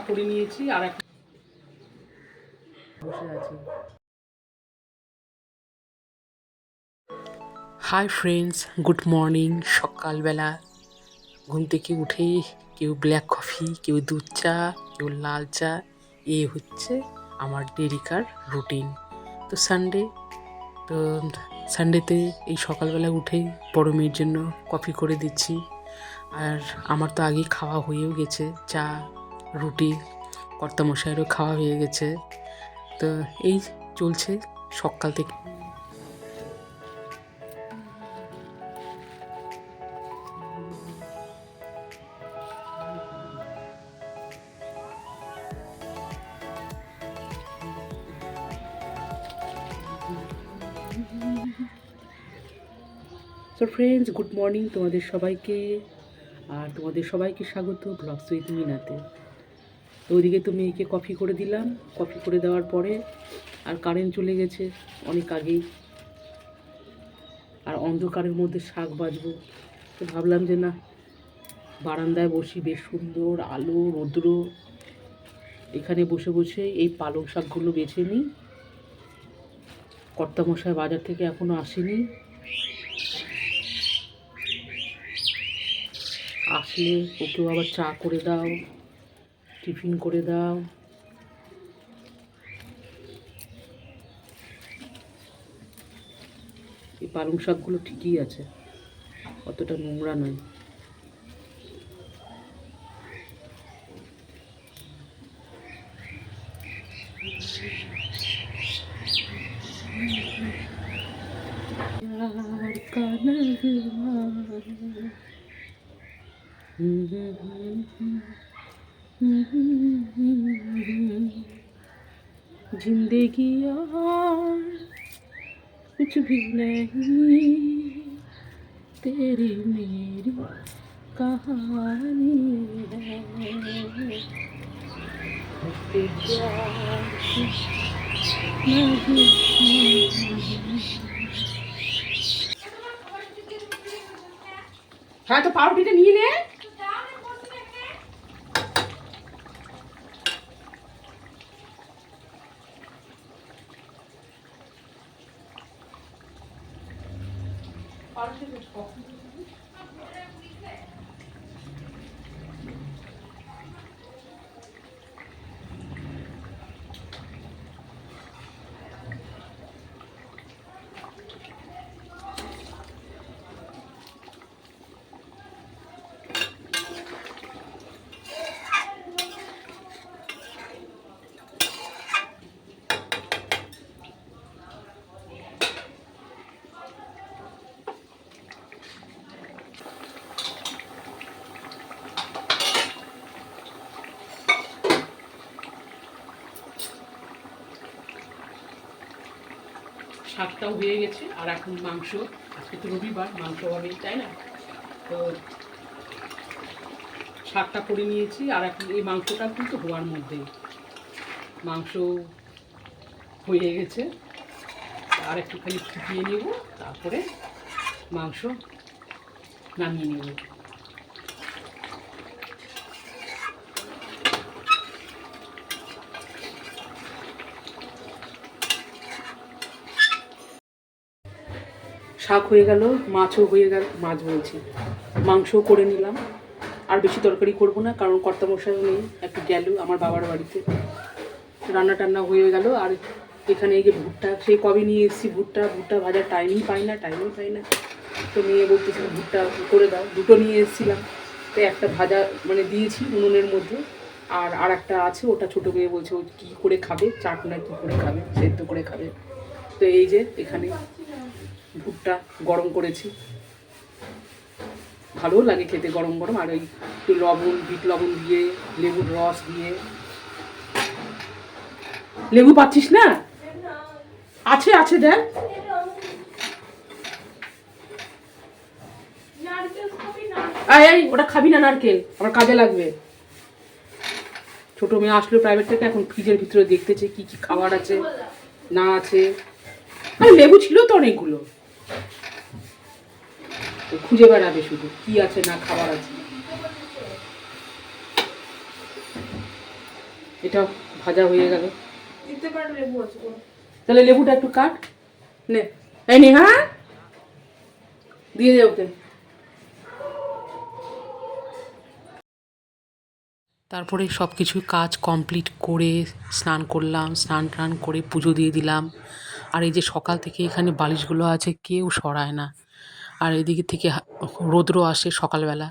করে নিয়েছি আর এখন বসে আছি। Hi friends, good morning. সকালবেলা ঘুম থেকে উঠেই কেউ ব্ল্যাক কফি, কেউ দুধ চা, কেউ লাল চা, এই হচ্ছে আমার ডেলিকার রুটিন। তো সানডেতে এই সকালবেলা উঠেই বড় মেয়ের জন্য কফি করে দিচ্ছি। আর আমার তো আগেই খাওয়া হয়েও গেছে, চা রুটি কর্তামশাইয়েরও খাওয়া হয়ে গেছে। তো এই চলছে সকাল থেকে। সো ফ্রেন্ডস, গুড মর্নিং তোমাদের সবাইকে। আর তোমাদের সবাইকে স্বাগত ব্লগস উইথ মিনাতে। তো ওইদিকে তো মেয়েকে কফি করে দিলাম। কফি করে দেওয়ার পরে আর কারেন্ট চলে গেছে অনেক আগেই। আর অন্ধকারের মধ্যে শাক বাজবো, তো ভাবলাম যে না, বারান্দায় বসি, বেশ সুন্দর আলো রৌদ্র, এখানে বসে বসে এই পালং শাকগুলো বেছে নিই। কর্তামশাই বাজার থেকে এখনও আসেনি, আসলে ওকেও আবার চা করে দাও, টিফিন করে দাও। এই পালং শাকগুলো ঠিকই আছে, অতটা নোংরা নয়। जिंदगी और कुछ भी नहीं, तेरी मेरी कहानी है। हाँ तो पाउडीটা নিয়ে নে। শাকটাও হয়ে গেছে আর এখন মাংস, আজকে তো রবিবার, মাংস হবে, তাই না? তো শাকটা করে নিয়েছি আর এখন এই মাংসটা কিন্তু হওয়ার মধ্যে, মাংস হয়ে গেছে। আর একটুখানি ফুটিয়ে নেব, তারপরে মাংস নামিয়ে নেব। শাক হয়ে গেল, মাছও হয়ে গেল, মাছ বলছি, মাংসও করে নিলাম। আর বেশি তরকারি করব না, কারণ কর্তামশাইও নেই, একটু গেল আমার বাবার বাড়িতে। রান্না টান্না হয়ে গেল। আর এখানে এই যে ভুট্টা, সেই কবে নিয়ে এসেছি ভুট্টা ভাজার টাইমই পাই না। তো মেয়ে বলতেছিল ভুট্টা করে দাও, দুটো নিয়ে এসেছিলাম। তো একটা ভাজা মানে দিয়েছি উনুনের মধ্যে, আর একটা আছে, ওটা ছোটো মেয়ে বলছে ও কী করে খাবে, চাট না কী করে খাবে, সেদ্ধ করে খাবে। তো এই যে এখানে ভুট্টা গরম করেছি, ভালোও লাগে খেতে গরম গরম। আর ওই একটু লবণ, বিট লবণ দিয়ে, লেবুর রস দিয়ে। লেবু পাচ্ছিস না? আছে আছে, দেখ। এই ওটা খাবি না, নারকেল আমার কাজে লাগবে। ছোট মেয়ে আসলো প্রাইভেট থেকে, এখন ফ্রিজের ভিতরে দেখতেছে কি কি খাবার আছে না আছে। আরে লেবু ছিল তো অনেকগুলো, খুঁজে বেড়াবে শুধু কি আছে না খাবার আছে। এটা ভাজা হয়ে গেল। তাহলে লেবুটা একটু কাট নে, এই নে, হ্যাঁ দিয়ে দে ওকে। তারপরে সব কিছু কাজ কমপ্লিট করে স্নান করলাম, স্নান টান করে পুজো দিয়ে দিলাম। আর এই যে সকাল থেকে এখানে বালিশগুলো আছে কেউ সরায় না, আর এদিকে থেকে রৌদ্র আসে সকালবেলা,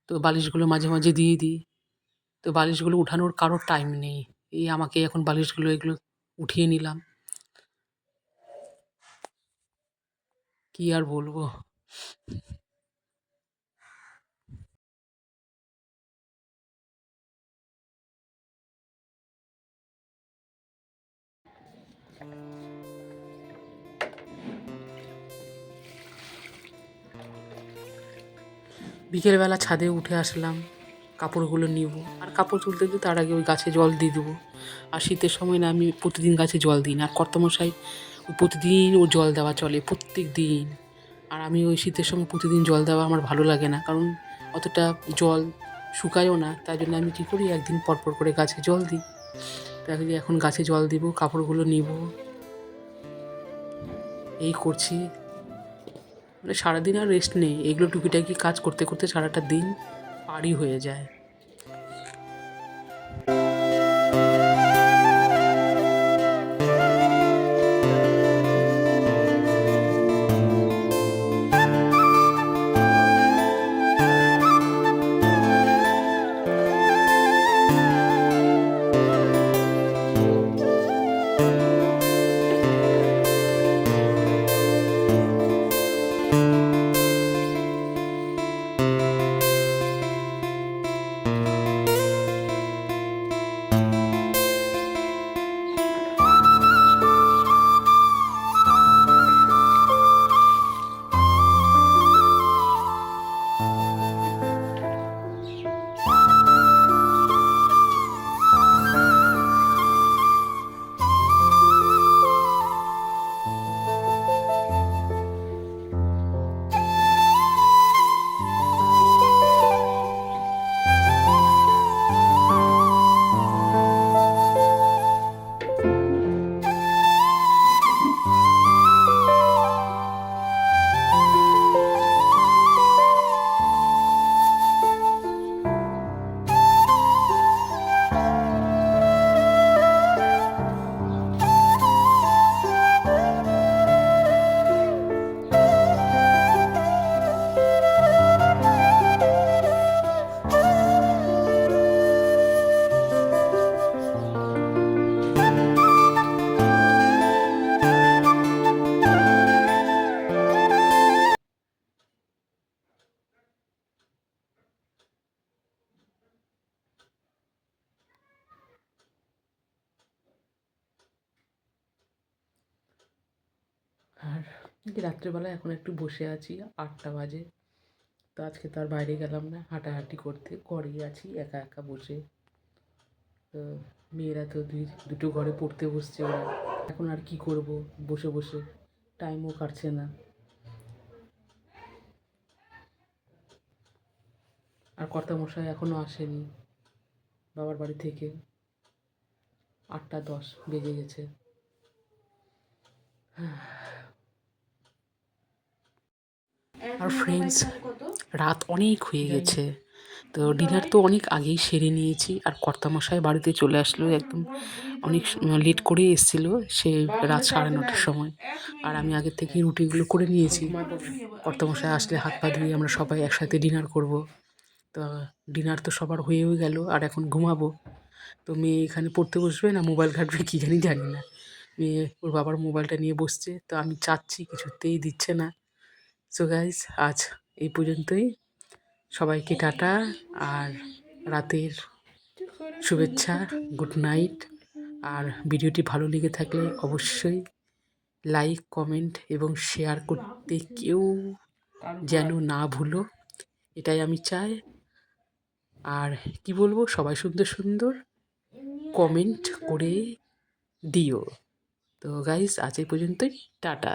তো বালিশগুলো মাঝে মাঝে দিয়ে দিই। তো বালিশগুলো উঠানোর কারোর টাইম নেই, এই আমাকে এখন বালিশগুলো এগুলো উঠিয়ে নিলাম। কি আর বলবো। বিকেলবেলা ছাদে উঠে আসলাম, কাপড়গুলো নিব, আর কাপড় তুলতে তুলতে তার আগে ওই গাছে জল দিয়ে দেবো। আর শীতের সময় না আমি প্রতিদিন গাছে জল দিই না, আর কর্তামশাই প্রতিদিন ও জল দেওয়া চলে প্রত্যেক দিন। আর আমি ওই শীতের সময় প্রতিদিন জল দেওয়া আমার ভালো লাগে না, কারণ অতটা জল শুকায়ও না, তাই জন্য আমি কী করি একদিন পরপর করে গাছে জল দিই। তাই এখন গাছে জল দিব, কাপড়গুলো নিব, এই করছি। মানে সারাদিন আর রেস্ট নেই, এগুলো টুকিটাকি কাজ করতে করতে সারাটা দিন পারই হয়ে যায়। আর রাত্রেবেলা এখন একটু বসে আছি, 8টা বাজে, তো আজকে তো আর বাইরে গেলাম না হাঁটাহাঁটি করতে, ঘরেই আছি একা একা বসে। তো মেয়েরা তো দুটো ঘরে পড়তে বসছে, ওরা এখন আর কি করব, বসে বসে টাইমও কাটছে না। আর কর্তামশাই এখনও আসেনি বাবার বাড়ি থেকে, 8টা 10 বেজে গেছে। আর ফ্রেন্ডস, রাত অনেক হয়ে গেছে, তো ডিনার তো অনেক আগেই সেরে নিয়েছি। আর কর্তামশাই বাড়িতে চলে আসলো একদম অনেক লেট করে এসেছিলো, সে রাত 9:30টার সময়। আর আমি আগের থেকে রুটিগুলো করে নিয়েছি, কর্তামশাই আসলে হাত পা ধুয়ে আমরা সবাই একসাথে ডিনার করব। তো ডিনার তো সবার হয়েও গেল, আর এখন ঘুমাবো। তো মেয়ে এখানে পড়তে বসবে না মোবাইল ঘাঁটবে কী জানি না, মেয়ে ওর বাবার মোবাইলটা নিয়ে বসছে, তো আমি চাচ্ছি কিছুতেই দিচ্ছে না। সো গাইস, আজ এই পর্যন্তই, সবাইকে টাটা, আর রাতের শুভেচ্ছা, গুড নাইট। আর ভিডিওটি ভালো লেগে থাকলে অবশ্যই লাইক, কমেন্ট এবং শেয়ার করতে কেউ যেন না ভুলো, এটাই আমি চাই। আর কি বলবো, সবাই সুন্দর সুন্দর কমেন্ট করে দিও। তো গাইস, আজ এই পর্যন্তই, টাটা।